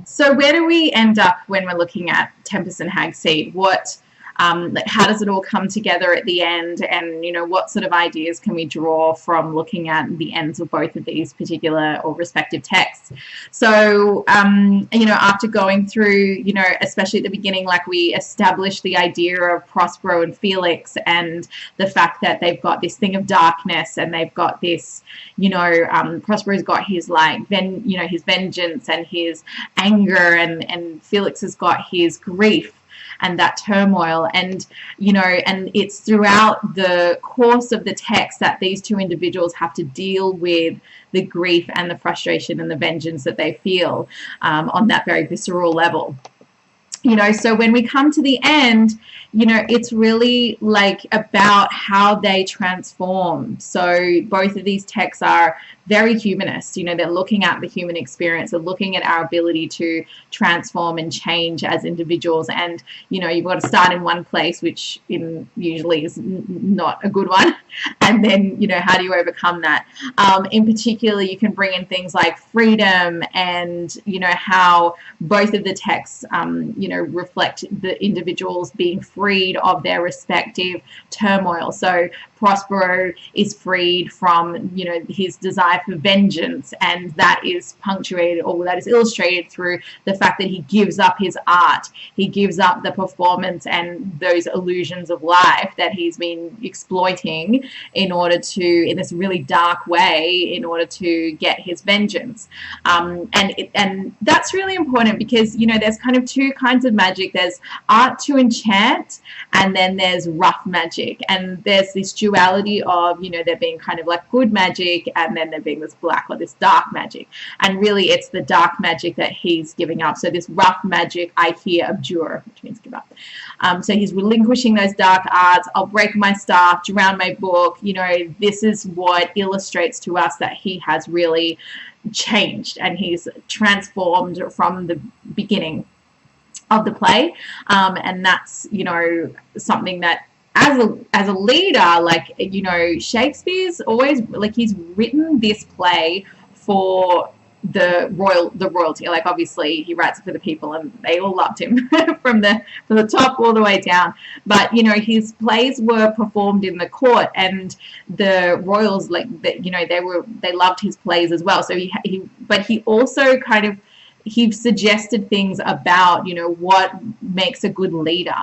So where do we end up when we're looking at Tempest and Hag-Seed? Like how does it all come together at the end, and what sort of ideas can we draw from looking at the ends of both of these particular or respective texts? So after going through, especially at the beginning, like we established the idea of Prospero and Felix and the fact that they've got this thing of darkness, and they've got this, Prospero's got his his vengeance and his anger, and Felix has got his grief and that turmoil, and and it's throughout the course of the text that these two individuals have to deal with the grief and the frustration and the vengeance that they feel on that very visceral level. So when we come to the end, it's really like about how they transform. So both of these texts are very humanist. They're looking at the human experience, they're looking at our ability to transform and change as individuals. And you've got to start in one place, which usually is not a good one, and then how do you overcome that? In particular, you can bring in things like freedom, and how both of the texts reflect the individuals being freed of their respective turmoil. So Prospero is freed from his desire for vengeance, and that is punctuated, or that is illustrated through the fact that he gives up his art, he gives up the performance and those illusions of life that he's been exploiting in order to, in this really dark way, in order to get his vengeance. And that's really important, because there's kind of two kinds of magic. There's art to enchant, and then there's rough magic, and there's this duality of there being kind of like good magic, and then there being this black or this dark magic, and really it's the dark magic that he's giving up. So this rough magic, I here abjure, which means give up. So he's relinquishing those dark arts. I'll break my staff, drown my book. This is what illustrates to us that he has really changed, and he's transformed from the beginning of the play. And that's something that as a leader, like Shakespeare's always, like, he's written this play for the royalty. Like, obviously he writes it for the people, and they all loved him from the top all the way down. But his plays were performed in the court, and the royals, like, they loved his plays as well. So he also kind of, he suggested things about, what makes a good leader,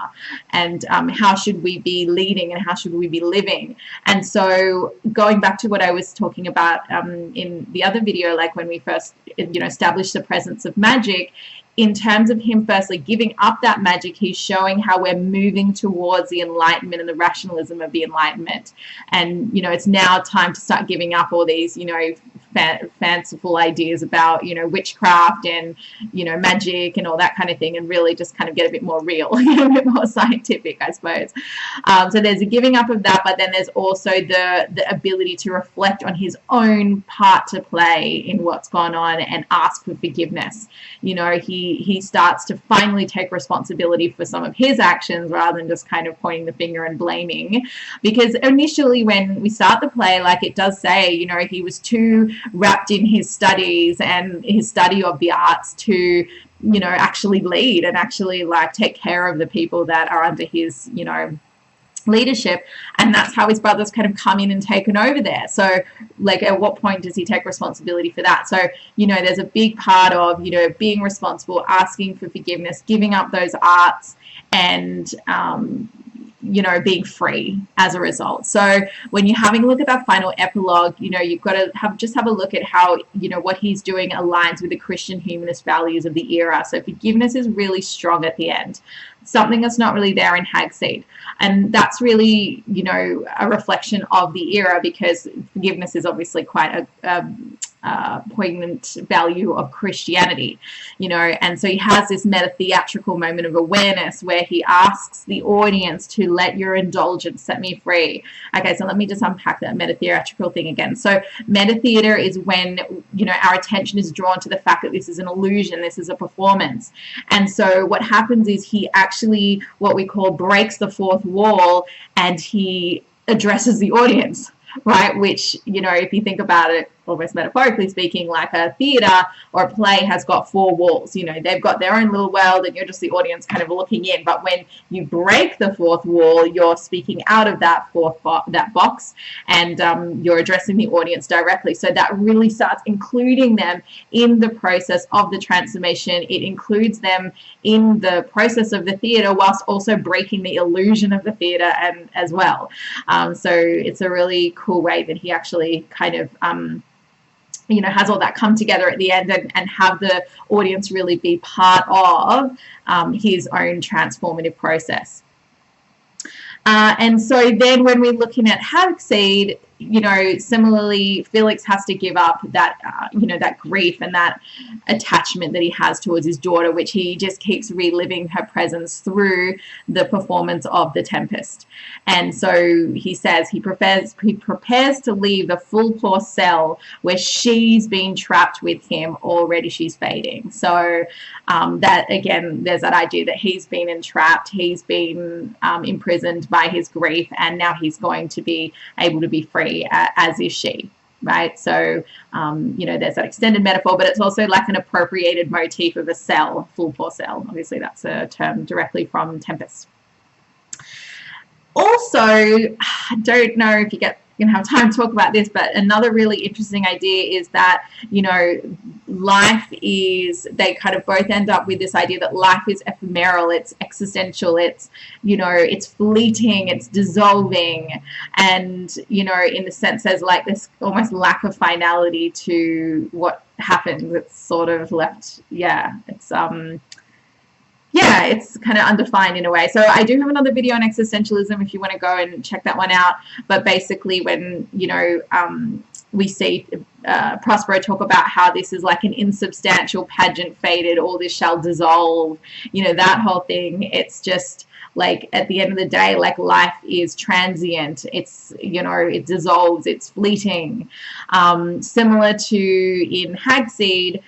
and how should we be leading, and how should we be living. And so going back to what I was talking about in the other video, like when we first, established the presence of magic, in terms of him firstly giving up that magic, he's showing how we're moving towards the Enlightenment and the rationalism of the Enlightenment. And, it's now time to start giving up all these, fanciful ideas about, witchcraft and, magic and all that kind of thing, and really just kind of get a bit more real, a bit more scientific, I suppose. So there's a giving up of that, but then there's also the ability to reflect on his own part to play in what's gone on and ask for forgiveness. He starts to finally take responsibility for some of his actions, rather than just kind of pointing the finger and blaming. Because initially when we start the play, like it does say, he was too wrapped in his studies and his study of the arts to, actually lead and actually like take care of the people that are under his, leadership. And that's how his brothers kind of come in and taken over there. So like, at what point does he take responsibility for that? So there's a big part of being responsible, asking for forgiveness, giving up those arts, and being free as a result. So when you're having a look at that final epilogue, you've got to have a look at how what he's doing aligns with the Christian humanist values of the era. So forgiveness is really strong at the end, something that's not really there in Hag-Seed. And that's really, a reflection of the era, because forgiveness is obviously quite a poignant value of Christianity, and so he has this meta-theatrical moment of awareness where he asks the audience to let your indulgence set me free. Okay, so let me just unpack that meta-theatrical thing again. So meta-theater is when, our attention is drawn to the fact that this is an illusion, this is a performance. And so what happens is he actually, what we call, breaks the fourth wall, and he addresses the audience, right? Which, if you think about it, almost metaphorically speaking, like a theatre or a play has got four walls. You know, they've got their own little world and you're just the audience kind of looking in. But when you break the fourth wall, you're speaking out of that box, and you're addressing the audience directly. So that really starts including them in the process of the transformation. It includes them in the process of the theatre whilst also breaking the illusion of the theatre and as well. So it's a really cool way that he actually kind of you know, has all that come together at the end and have the audience really be part of his own transformative process. And so then when we're looking at Hag-Seed, you know, similarly, Felix has to give up that, you know, that grief and that attachment that he has towards his daughter, which he just keeps reliving her presence through the performance of the Tempest. And so he says he prepares to leave the full floor cell where she's been trapped with him. Already she's fading. So that, again, there's that idea that he's been entrapped, he's been imprisoned by his grief, and now he's going to be able to be free, as is she, right? So, you know, there's that extended metaphor, but it's also like an appropriated motif of a cell, full floor cell. Obviously, that's a term directly from Tempest. Also, I don't know if you're going to have time to talk about this, but another really interesting idea is that, you know, life is, they kind of both end up with this idea that life is ephemeral, it's existential, it's, you know, it's fleeting, it's dissolving, and, you know, in the sense there's like this almost lack of finality to what happens. It's sort of left, yeah, it's yeah, it's kind of undefined in a way. So I do have another video on existentialism if you want to go and check that one out. But basically when, you know, we see Prospero talk about how this is like an insubstantial pageant faded, all this shall dissolve, you know, that whole thing. It's just like at the end of the day, like life is transient. It's, you know, it dissolves, it's fleeting. Similar to in Hag-Seed,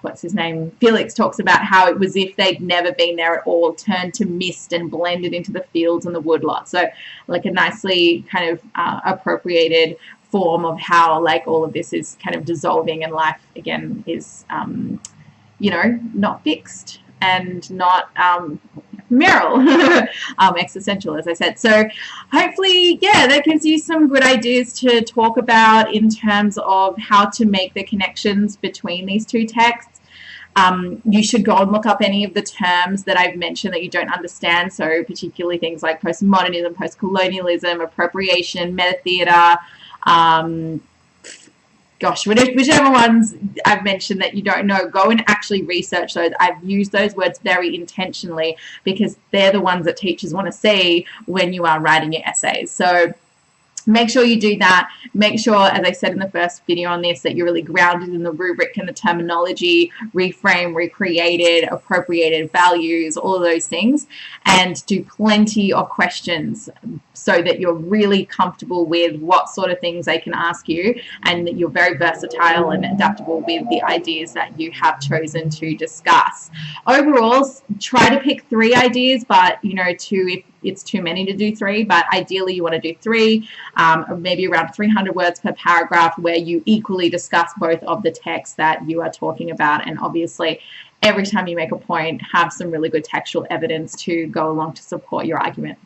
what's his name? Felix talks about how it was if they'd never been there at all, turned to mist and blended into the fields and the woodlot. So like a nicely kind of appropriated form of how like all of this is kind of dissolving, and life again is, you know, not fixed and not ephemeral, existential, as I said. So hopefully, yeah, that gives you some good ideas to talk about in terms of how to make the connections between these two texts. You should go and look up any of the terms that I've mentioned that you don't understand, so particularly things like postmodernism, postcolonialism, appropriation, meta-theatre, gosh, whichever ones I've mentioned that you don't know, go and actually research those. I've used those words very intentionally because they're the ones that teachers want to see when you are writing your essays. So make sure you do that. Make sure, as I said in the first video on this, that you're really grounded in the rubric and the terminology, reframe, recreated, appropriated values, all of those things, and do plenty of questions so that you're really comfortable with what sort of things they can ask you, and that you're very versatile and adaptable with the ideas that you have chosen to discuss. Overall, try to pick 3 ideas, but, you know, 2 if it's too many to do 3, but ideally you want to do 3, maybe around 300 words per paragraph, where you equally discuss both of the texts that you are talking about. And obviously every time you make a point, have some really good textual evidence to go along to support your argument.